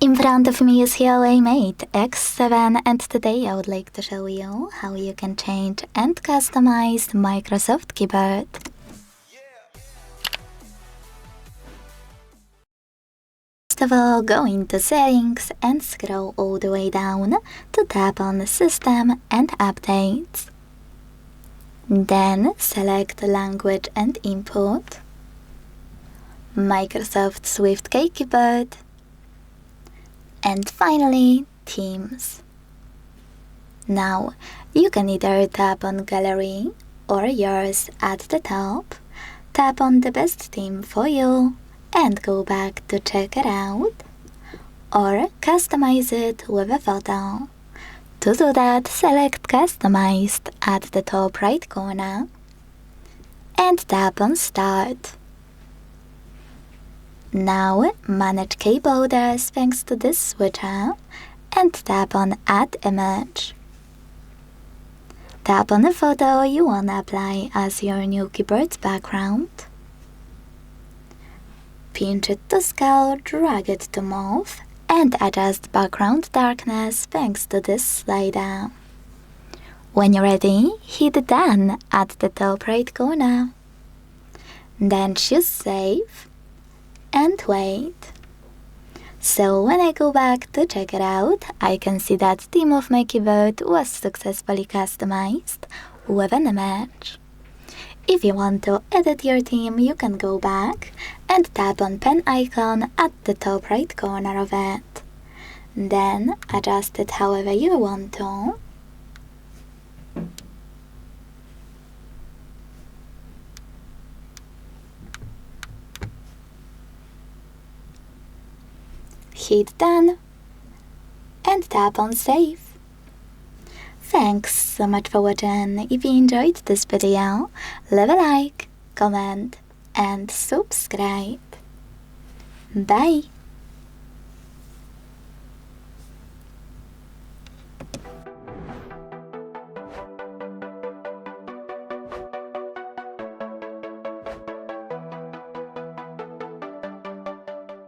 In front of me is HUAWEI Mate X7, and today I would like to show you how you can change and customize Microsoft Keyboard. First of all, go into Settings and scroll all the way down to tap on System and Updates. Then select Language and Input, Microsoft SwiftKey Keyboard, and finally, Themes. Now, you can either tap on Gallery or Yours at the top, tap on the best theme for you, and go back to check it out, or customize it with a photo. To do that, select Customized at the top right corner, and tap on Start. Now, manage key borders thanks to this switcher, and tap on Add Image. Tap on the photo you want to apply as your new keyboard's background. Pinch it to scale, drag it to move, and adjust background darkness thanks to this slider. When you're ready, hit Done at the top right corner. Then choose Save and wait. So when I go back to check it out, I can see that theme of my keyboard was successfully customized with an image. If you want to edit your theme, you can go back and tap on pen icon at the top right corner of it. Then adjust it however you want to. Hit Done and tap on Save. Thanks so much for watching. If you enjoyed this video, leave a like, comment and subscribe. Bye!